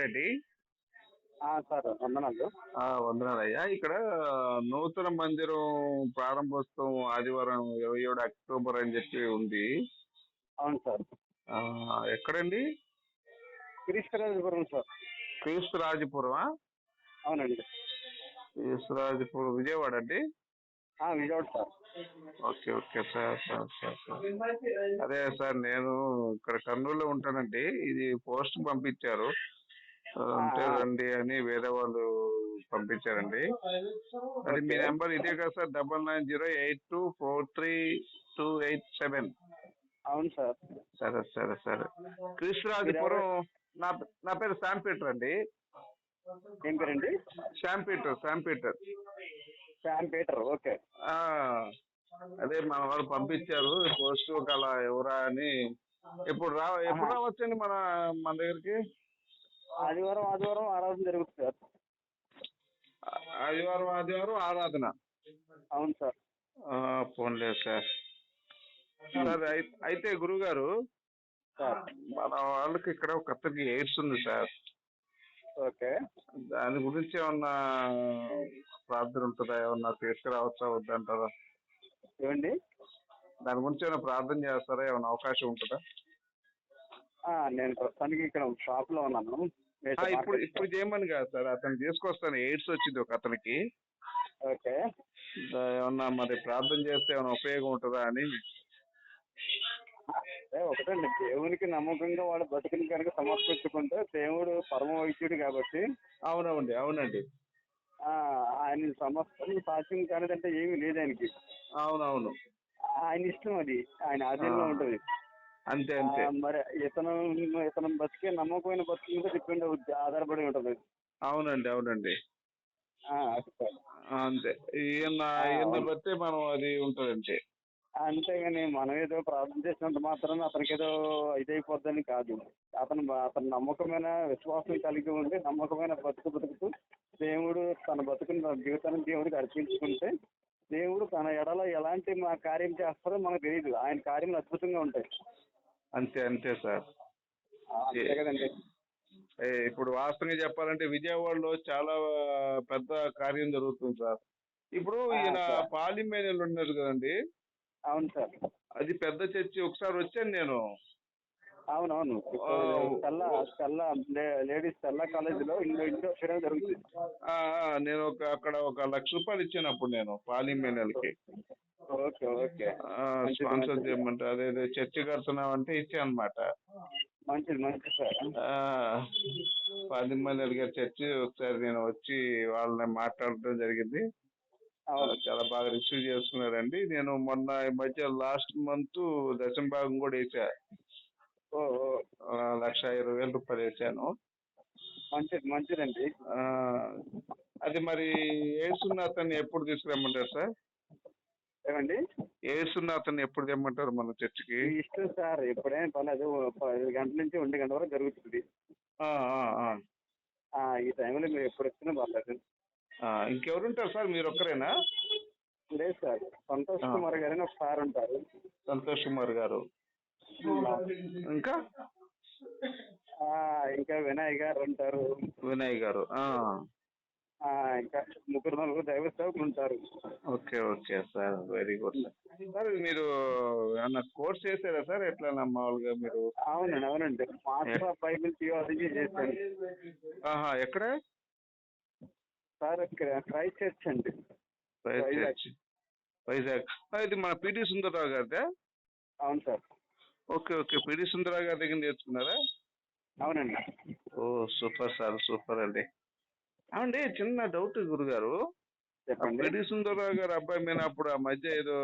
వందనాలండి. సార్ వందనాలు. వందనాలయ్యా. ఇక్కడ నూతన మందిరం ప్రారంభోత్సవం ఆదివారం 27 అక్టోబర్ అని చెప్పి ఉంది. అవును సార్. ఎక్కడండి? క్రీస్తురాజపురం సార్. క్రీస్తురాజపురమా? అవునండి. క్రీస్తురాజపురం విజయవాడ అండి? Vijayawada sir. Okay okay sir sir sir sir అదే సార్, నేను ఇక్కడ కర్నూలులో ఉంటానండి. ఇది పోస్ట్ పంపించారు, అంటే రండి అని వేరే వాళ్ళు పంపించారండి. అది మీ నెంబర్ ఇదే కదా సార్? 9908243287. అవును సార్. సరే సరే సరే. క్రీస్తురాజపురం. నా నా పేరు శామ్ పీటర్ అండి. ఏం పేరండి? Sam Peter. Sam Peter. Okay. అదే మన వాళ్ళు పంపించారు పోస్ట్, ఒక అలా ఎవరా అని. ఎప్పుడు రావచ్చండి మన మన దగ్గరికి? ఆదివారం ఆరాధన జరుగుతుంది సార్. ఆదివారం ఆరాధన. అవును సార్. ఫోన్లేదు సార్. సార్ అయితే గురుగారు, మన వాళ్ళకి ఇక్కడ ఒక అతనికి ఎయిడ్స్ ఉంది సార్. ఓకే. దాని గురించి ఏమన్నా ప్రార్థన ఉంటుందా? ఏమన్నా తీసుకురావచ్చా వద్దంటారా? ఏమండి? దాని గురించి ఏమైనా ప్రార్థన చేస్తారా? ఏమైనా అవకాశం ఉంటుందా? నేను ప్రస్తుతానికి ఇక్కడ షాప్ లో ఉన్నాను. ఇప్పుడు చేయమని కాదు సార్, అతను తీసుకొస్తాను. ఎయిడ్స్ వచ్చింది ఒక అతనికి. ఓకే. ఏమన్నా మరి ప్రార్థన చేస్తే ఏమైనా ఉపయోగం ఉంటుందా అని. ఒకటండి, దేవునికి నమ్మకంగా వాడు బతుకుని కనుక సమర్పించుకుంటే దేవుడు పరమ వైద్యుడు కాబట్టి. అవునండి అవునండి. ఆయన సమస్తం సాధ్యం కానిదంటే ఏమీ లేదు ఆయనకి. అవునవును. ఆయన ఇష్టం, అది ఆయన ఆధీనంలో ఉంటుంది. అంతే అంతే. మరి ఇతను బతికే నమ్మకమైన బతుకు మీద డిపెండ్ అవుద్ది, ఆధారపడి ఉంటుంది. అవునండి అవునండి. అంతే. ఈయన బట్టి మనం అది ఉంటుంది అంతే. అంతేగాని మనం ఏదో ప్రార్థన చేసినంత మాత్రాన అతనికి ఏదో ఇదైపోద్దని కాదు. అతను నమ్మకమైన విశ్వాసం కలిగి ఉండి నమ్మకమైన బతుకుతూ దేవుడు తన బతుకుని జీవితాన్ని దేవుడికి అర్పించుకుంటే దేవుడు తన ఎడలో ఎలాంటి కార్యం చేస్తారో మనకు తెలియదు. ఆయన కార్యములు అద్భుతంగా ఉంటాయి. అంతే అంతే సార్. అంతే కదండి. ఇప్పుడు వాస్తవంగా చెప్పాలంటే విజయవాడలో చాలా పెద్ద కార్యం జరుగుతుంది సార్. ఇప్పుడు ఈయన పాలిమేనలు ఉన్నారు కదండి. అవును సార్. అది పెద్ద చర్చి. ఒకసారి వచ్చాను నేను. అవునవును. లేడీస్ తెల్ల కాలేజీలో ఇండో జరుగుతుంది. నేను అక్కడ ఒక ₹1,00,000 ఇచ్చాను అప్పుడు నేను పాలిమేనల్కి. Okay okay. స్పాన్సర్ చేయమంటే అదే చర్చి కడుతున్నాం అంటే ఇచ్చాను అనమాట. మంచిది మంచిది సార్. పాలిమేనల్ గారి చర్చి ఒకసారి నేను వచ్చి వాళ్ళని మాట్లాడటం జరిగింది. చాలా బాగా రిసీవ్ చేసుకున్నారండి. నేను మొన్న ఈ మధ్య లాస్ట్ మంత్ దశమ భాగం కూడా వేసా. ₹1,20,000 వేసాను. మంచిదండి. అది మరి ఏసున్న అతన్ని ఎప్పుడు తీసుకురమ్మంటారు సార్? ఏమండి? ఏసున్న అతన్ని ఎప్పుడు తెమ్మంటారు మన చర్చికి? ఇష్టం సార్, ఎప్పుడైనా పర్లేదు. 10 గంటల నుంచి 1 గంట వరకు జరుగుతుంది. ఈ టైంలో మీరు ఎప్పుడు వచ్చినా పర్లేదు. ఇంకెవరుంటారు సార్? మీరు ఒక్కరేనా? లేదు సార్, సంతోష్ కుమార్ గారు అని ఒక సార్ ఉంటారు. సంతోష్ కుమార్ గారు. ఇంకా వినయ్ గారు ఉంటారు. వినయ్ గారు. ఇంకా 3-4 దైవ సేవకులు ఉంటారు. Okay okay sir, very good sir. Sir మీరు ఏమన్నా కోర్స్ చేశారా సార్? ఎట్లా మామూలుగా మీరు? అవునండి. మాస్టర్ ఆఫ్ బైబిల్ థియాలజీ చేశాను. ఎక్కడ సార్? క్రైస్ట్ చర్చ్ అండి, వైజాగ్. ఇది మన పిటి సుందరరావు గారిదా? అవును sir. Okay okay. PT Sundararao గారి దగ్గర నేర్చుకున్నారా? అవునండి. ఓ సూపర్ సార్, సూపర్ అండి. అవునండి, చిన్న డౌట్ గురుగారు. పిటి సుందరరావు గారు అబ్బాయి మీద అప్పుడు ఆ మధ్య ఏదో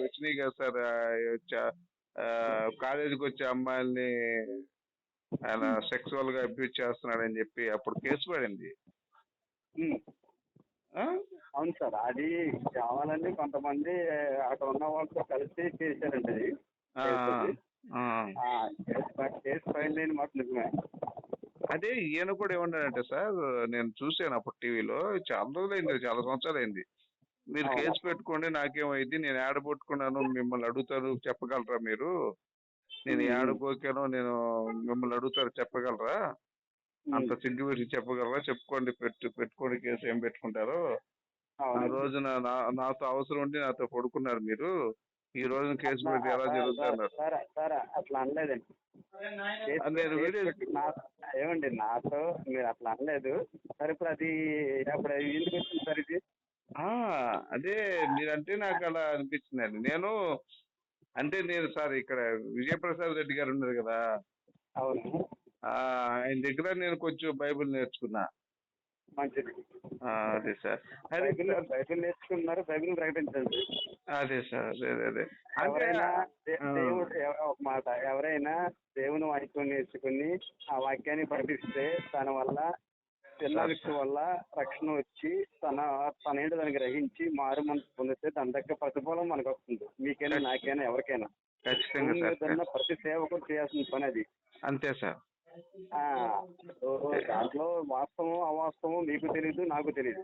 వచ్చినాయి కదా సార్, కాలేజీకి వచ్చే అమ్మాయిల్ని ఆయన సెక్సువల్ గా అబ్యూజ్ చేస్తున్నాడని చెప్పి అప్పుడు కేసు పడింది. అవును సార్, అది కావాలండి కొంతమంది అక్కడ ఉన్న వాళ్ళతో కలిసి చేశారండి. కేసు ఫైల్ అయిన మాట నిజమే. అదే ఈయన కూడా ఏమన్నాడంటే సార్, నేను చూసాను అప్పుడు టీవీలో, చాలా రోజులైంది, చాలా సంవత్సరాలైంది. మీరు కేసు పెట్టుకోండి, నాకేమైంది, నేను ఏడబొట్టుకున్నాను మిమ్మల్ని అడుగుతారు, చెప్పగలరా మీరు? నేను ఏడబోకానో నేను మిమ్మల్ని అడుగుతారు, చెప్పగలరా? అంత సిగ్గు విడిచి చెప్పగలరా? చెప్పుకోండి, పెట్టుకోండి, కేసు ఏం పెట్టుకుంటారో. ఆ అవునండి. రోజున నాతో అవసరం ఉండి నాతో పడుకున్నారు మీరు. ఈ రోజున కేసు అట్లా పెడితే ఎలా సార్ జరుగుతుంది సార్ అన్నారు. సార్ సార్ అట్లా అనలేదండి. నేను వీడియో ఏమండి నాతో మీరు అట్లా అనలేదు. సరే ఇప్పుడు అది ఎందుకు వచ్చింది సార్ ఇది? ఆ, అదే మీరంటే నాకు అలా అనిపించిందండి. నేను సార్ ఇక్కడ విజయప్రసాద్ రెడ్డి గారు ఉన్నారు కదా, అవును. ఆయన దగ్గర నేను కొంచెం బైబిల్ నేర్చుకున్నా. మంచిది. అదే సార్. అదే బైబిల్ నేర్చుకున్నారు, బైబిల్ ప్రకటించండి. అదే సార్. అదే అంటే ఎవరైనా దేవుడు ఒక మాట, ఎవరైనా దేవుని వాక్యం నేర్చుకుని ఆ వాక్యాన్ని ప్రకటిస్తే దాని వల్ల చిన్న వ్యక్తి వల్ల రక్షణ వచ్చి తన ఏంటో దాన్ని గ్రహించి మారు మనసు పొందితే దాని దగ్గర ప్రతిఫలం మనకు వస్తుంది. మీకైనా, నాకైనా, ఎవరికైనా. ఖచ్చితంగా భూమి మీద ఉన్న ప్రతి సేవకుడు చేయాల్సిన పని అది. అంతే సార్. దాంట్లో వాస్తవం అవాస్తవం మీకు తెలియదు, నాకు తెలియదు.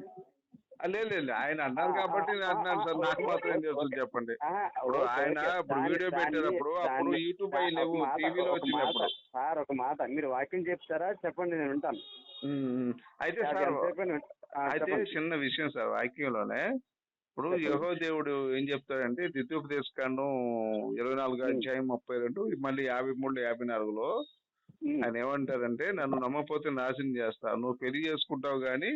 లేదు, ఆయన అన్నారు కాబట్టి నేను అంటున్నాను సార్. నాకు మాత్రం ఏం తెలుసు చెప్పండి. ఇప్పుడు ఆయన వీడియో పెట్టేటప్పుడు అప్పుడు యూట్యూబ్ అవి లేవు, టీవీలో వచ్చినప్పుడు. సార్ ఒక మాట, మీరు వాక్యం చెప్తారా? చెప్పండి, నేను వింటాను. అయితే సార్, అయితే చిన్న విషయం సార్, వాక్యంలోనే ఇప్పుడు యెహోవా దేవుడు ఏం చెప్తాడంటే ద్వితీయోపదేశకాండం 24 అధ్యాయం 32 మళ్ళీ 53 54లో ఆయన ఏమంటారంటే, నన్ను నమ్మకపోతే నాశనం చేస్తా, నువ్వు పెళ్లి చేసుకుంటావు గాని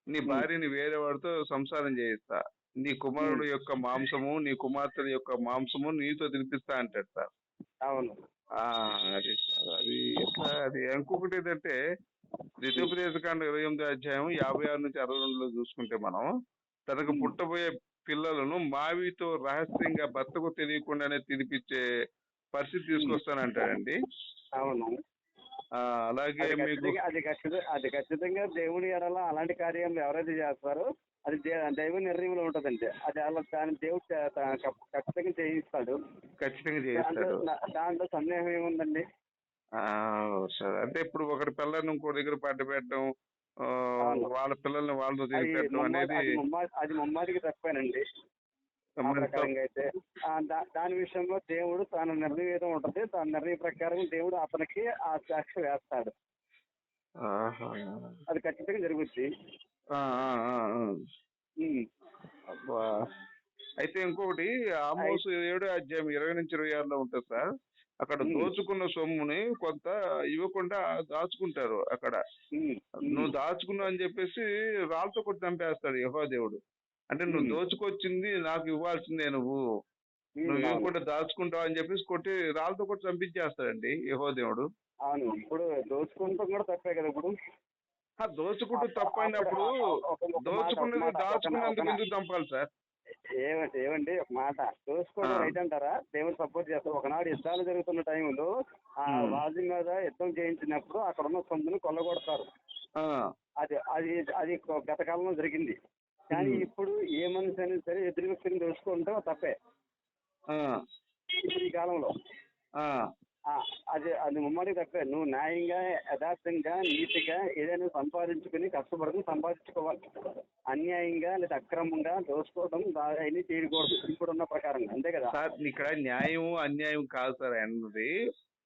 నీ భార్యని వేరే వాడితో సంసారం చేయిస్తా, నీ కుమారుడు యొక్క మాంసము నీ కుమార్తెల యొక్క మాంసము నీతో తినిపిస్తా అంటాడు సార్. అవును. అది సార్, అది ఎట్లా, అది ఇంకొకటి ఏంటంటే ద్వితీయోపదేశకాండం 28 అధ్యాయం 56 నుంచి 62లో చూసుకుంటే మనం, తనకు పుట్టబోయే పిల్లలను మావితో రహస్యంగా భర్తకు తెలియకుండానే తినిపించే పరిస్థితి తీసుకొస్తానంటాడండి. అవును. అలాగే మీకు అది ఖచ్చితంగా దేవుని ఎడల అలాంటి కార్యాలు ఎవరైతే చేస్తారో అది దైవ నిర్ణయంలో ఉంటదండి. అది అలా దాని దేవుడు ఖచ్చితంగా చేయిస్తాడు. దాంట్లో సందేహం ఏముందండి? సార్, అంటే ఇప్పుడు ఒకటి పిల్లల్ని ఇంకో దగ్గర పెట్టడం, వాళ్ళ పిల్లల్ని వాళ్ళతో తినిపెట్టడం అనేది అది ముమ్మాటికి తప్పేనండి. అయితే దాని విషయంలో దేవుడు తన నిర్ణయం ఏదో ఉంటది, తన నిర్ణయం ప్రకారం దేవుడు అతనికి ఆ సాక్షి వేస్తాడు. అది ఖచ్చితంగా జరుగుద్ది. అయితే ఇంకొకటి ఆమోసు 7 అధ్యాయం 20 నుంచి 26లో ఉంటుంది సార్. అక్కడ దోచుకున్న సొమ్ముని కొంత ఇవ్వకుండా దాచుకుంటారు. అక్కడ నువ్వు దాచుకున్నావు అని చెప్పేసి రాళ్ళతో కొట్టి చంపేస్తాడు యెహోవా దేవుడు. అంటే నువ్వు దోచుకొచ్చింది నాకు ఇవ్వాల్సిందే, నువ్వు ఇవ్వకుండా దాచుకుంటావు అని చెప్పేసి కొట్టి రాళ్ళతో కొట్టి చంపించేస్తాడండి యెహోవా దేవుడు. అవును. ఇప్పుడు దోచుకుంటాం కూడా తప్పే కదా. ఇప్పుడు దోచుకుంటూ తప్పైనప్పుడు దోచుకున్నది దాచుకున్నందుకు ఎందుకు చంపాలి సార్? ఏమండి ఒక మాట, దోచుకోవడం రైట్ అంటారా? దేవుడు సపోర్ట్ చేస్తారు. ఒకనాడు యుద్ధాలు జరుగుతున్న టైంలో ఆ రాజు మీద యుద్ధం చేయించినప్పుడు అక్కడ ఉన్న సొమ్మును కొల్లగొడతారు. అది అది అది గత కాలంలో జరిగింది. కానీ ఇప్పుడు ఏ మనిషి అయినా సరే ఎదురు వ్యక్తిని దోచుకుంటాం తప్పే ఈ కాలంలో. అది ముమ్మడి తప్పే. నువ్వు న్యాయంగా, యథార్థంగా, నీతిగా ఏదైనా సంపాదించుకుని కష్టపడుకుని సంపాదించుకోవాలి. అన్యాయంగా లేదా అక్రమంగా దోచుకోవడం అవన్నీ చేయకూడదు ఇప్పుడున్న ప్రకారంగా. అంతే కదా సార్? ఇక్కడ న్యాయం అన్యాయం కాదు సార్ అన్నది.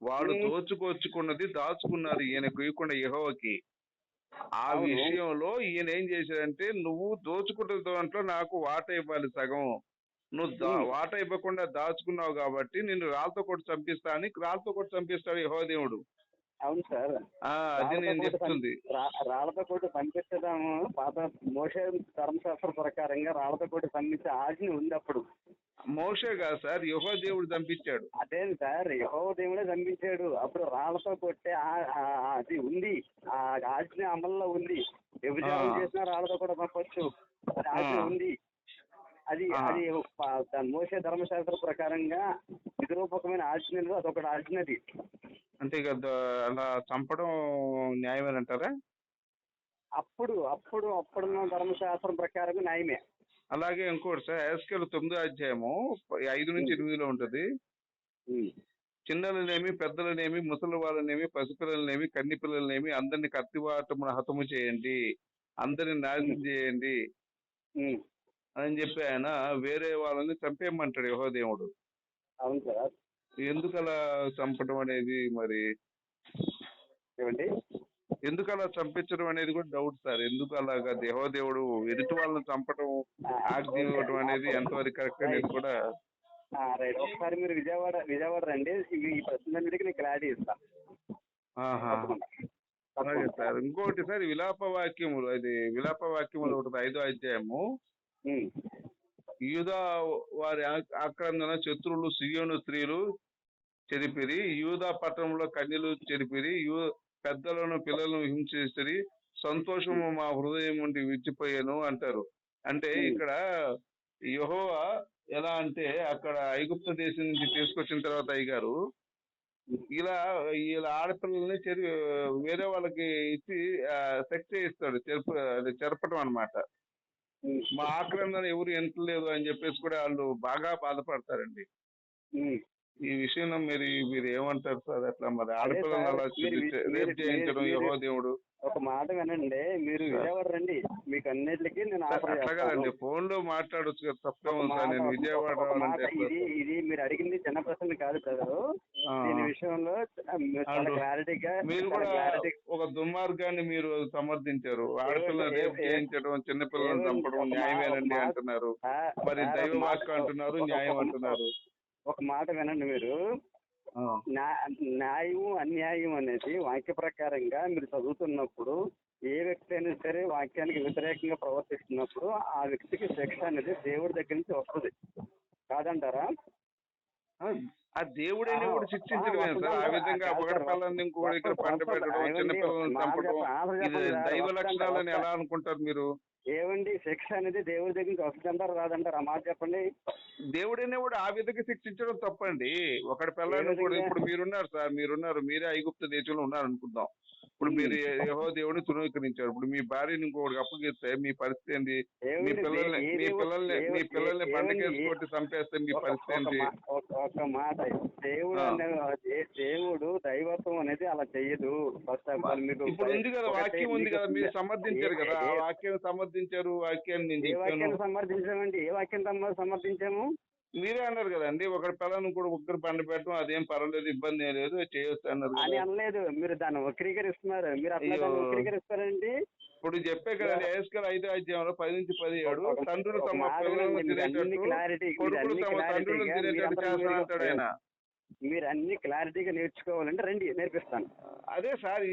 వాళ్ళు దోచుకొచ్చుకున్నది దాచుకున్నారు ఈయనకు ఇవ్వకుండా యెహోవాకి. ఆ విషయంలో ఈయన ఏం చేశాడంటే, నువ్వు దోచుకున్న దాంట్లో నాకు వాటా ఇవ్వాలి సగం, నువ్వు వాటా ఇవ్వకుండా దాచుకున్నావు కాబట్టి నిన్ను రాళ్ళతో కొట్టి చంపిస్తా అని రాళ్ళతో కొట్టి చంపిస్తాడు యెహోవా దేవుడు. అవును సార్. అది నేను చెప్తుంది. రాళ్లతో కొట్టి చంపించడము పాత మోషే ధర్మశాస్త్రం ప్రకారంగా రాళ్లతో కొట్టి చంపించే ఆజ్ఞ ఉంది. అప్పుడు మోషే కాదు సార్, యెహోవా దేవుడు చంపించాడు. అదే సార్, యెహోవా దేవుడే చంపించాడు. అప్పుడు రాళ్లతో కొట్టే అది ఉంది, ఆ ఆజ్ఞ అమల్లో ఉంది. వ్యభిచారం చేసినా రాళ్లతో కూడా చంపొచ్చు, ఆజ్ఞ ఉంది. అది అది మోషే ధర్మశాస్త్ర ప్రకారంగా విధిరూపకమైన ఆజ్ఞలు అదొకటి ఆజ్ఞది. అంతే కదా, అలా చంపడం న్యాయమేనంటారా? అప్పుడున్న ధర్మశాస్త్రం ప్రకారం న్యాయమే. అలాగే ఇంకోటి సార్, యెహెజ్కేలు 9 అధ్యాయము 5 నుంచి 8లో ఉంటది. చిన్నలనేమి పెద్దలనేమి ముసలి వాళ్ళనేమి పసిపిల్లలనేమి కన్ని పిల్లలనేమి అందరినీ కత్తివాటమున హతము చేయండి, అందరిని నాశనం చేయండి అని చెప్పి ఆయన వేరే వాళ్ళని చంపేయమంటాడు యెహోవా దేవుడు. అవును సార్. ఎందుకు అలా చంపడం అనేది మరి? ఏమండి? ఎందుకు అలా చంపించడం అనేది కూడా డౌట్ సార్. ఎందుకు అలాగా దేవదేవుడు ఎదుటి వాళ్ళని చంపడం, ఆజ్ఞ ఓకే. ఇవ్వడం అనేది ఎంతవరకు కరెక్ట్ అనేది రైట్. కూడా. రైట్. ఒకసారి మీరు విజయవాడ రండి, ఈ ప్రశ్నలన్నిటికీ నేను క్లారిటీ ఇస్తాను. ఆహా. తప్పకుండా. అలాగే తప్పకుండా. సార్. ఇంకోటి సార్, విలాప వాక్యములు, అది విలాప వాక్యములు ఒకటి 5వ అధ్యాయము. ఉమ్. యూదా వారి ఆక్రందన శత్రువులు సియోను స్త్రీలు చెరిపిరి, యూదా పట్టణంలో కన్యలు చెరిపిరి, పెద్దలను పిల్లలను హింసిరి, సంతోషము మా హృదయం నుండి విడిచిపోయాను అంటారు. అంటే ఇక్కడ యెహోవా ఎలా అంటే, అక్కడ ఐగుప్తు దేశం నుంచి తీసుకొచ్చిన తర్వాత అయ్యగారు ఇలా వీళ్ళ ఆడపిల్లల్ని వేరే వాళ్ళకి ఇచ్చి సెక్స్ చేయిస్తాడు, చెరపటం అన్నమాట. ఉమ్. మా ఆక్రందన ఎవరు ఎంటలేదు అని చెప్పేసి కూడా వాళ్ళు బాగా బాధపడతారండి. ఉమ్. ఈ విషయంలో మీరు ఏమంటారు సార్? అట్లా మరి అదే ఆడపిల్లలు సార్, అలా రేప్ చేయించడం యెహోవా దేవుడు. ఒక మాట వినండి, మీరు విజయవాడ రండి, మీకు అన్నిటికీ నేను ఆఫర్ అట్లా చేస్తాను. కదండి, ఫోన్ లో మాట్లాడొచ్చు కదా, తప్పే ఒక ఉంది సార్. నేను మాట, విజయవాడ ఒక మాట, రావాలంటే ఎట్లా ఇది సార్? ఇది మీరు అడిగింది చిన్న ప్రశ్న కాదు బ్రదరు. ఆ. దీని విషయంలో మీరు చాలా అండ్ క్లారిటీగా, మీరు చాలా కూడా క్లారిటీ. ఒక దుర్మార్గాన్ని మీరు సమర్థించారు. ఆడపిల్లలను రేప్ చేయించడం, చిన్నపిల్లలను చంపడం న్యాయమేనండి అంటున్నారు. మరి దైవవాక్యం అంటున్నారు, న్యాయం అంటున్నారు. ఒక మాట వినండి మీరు. ఆ. న్యాయం అన్యాయం అనేది వాక్య ప్రకారంగా మీరు చదువుతున్నప్పుడు ఏ వ్యక్తి అయినా సరే వాక్యానికి వ్యతిరేకంగా ప్రవర్తిస్తున్నప్పుడు ఆ వ్యక్తికి శిక్ష అనేది దేవుడి దగ్గర నుంచి వస్తుంది, కాదంటారా? ఆ దేవుడైనా కూడా శిక్షించడమే సార్. ఆ విధంగా ఒకటి పిల్లల్ని ఇంకొకటి ఇక్కడ పంట పెట్టడం, చిన్నపిల్లల్ని చంపడం, ఇది దైవ లక్షణాలని ఎలా అనుకుంటారు మీరు? ఏమండి, శిక్ష అనేది దేవుడి దగ్గర నుంచి వస్తుందంటారు రాదంటారు? ఆ మాట చెప్పండి. దేవుడైనా కూడా ఆ విధంగా శిక్షించడం తప్పండి. ఒకటి పిల్లని కూడా, ఇప్పుడు మీరున్నారు సార్, మీరే ఐగుప్తు దేశంలో ఉన్నారు అనుకుందాం. ఇప్పుడు మీరు యెహోవా దేవుడిని తృణీకరించారు. ఇప్పుడు మీ భార్యని ఇంకొకటి అప్పగిస్తే మీ పరిస్థితి ఏంటి? మీ పిల్లల్ని బండకేసి కొట్టి చంపేస్తే మీ పరిస్థితి ఏంటి? ఒక మాట, దేవుడు దైవత్వం అనేది అలా చెయ్యదు. ఫస్ట్ ఆఫ్ ఆల్ మీకు ఇప్పుడు ఉంది కదా, వాక్యం ఉంది కదా, మీరు సమర్థించారు కదా, ఆ వాక్యం సమర్థించారు. వాక్యాన్ని నేను ఏ చెప్పాను. వాక్యాన్ని సమర్థించామండి? ఏ వాక్యం సమర్థించాము? మీరే అన్నారు కదండి, ఒకటి పిల్లలను కూడా ఒక్కరు పండు పెట్టడం అదేం పర్వాలేదు, ఇబ్బంది ఏం లేదు, చేయొచ్చు అన్నారు అని కదా. అనలేదు. మీరు దాన్ని వక్రీకరిస్తున్నారు. మీరు అట్లా దాన్ని వక్రీకరిస్తారండి. ఇప్పుడు చెప్పే కదండి, యెహెజ్కేలు 5వ అధ్యాయంలో 10-17 తండ్రులు తమ పిల్లలను తినేటట్టు, కొడుకులు తమ తండ్రులను తినేటట్టు చేస్తానంటాడు ఆయన. మీరు అన్ని క్లారిటీగా నేర్చుకోవాలంటే రండి, నేర్పిస్తాను. అదే సార్,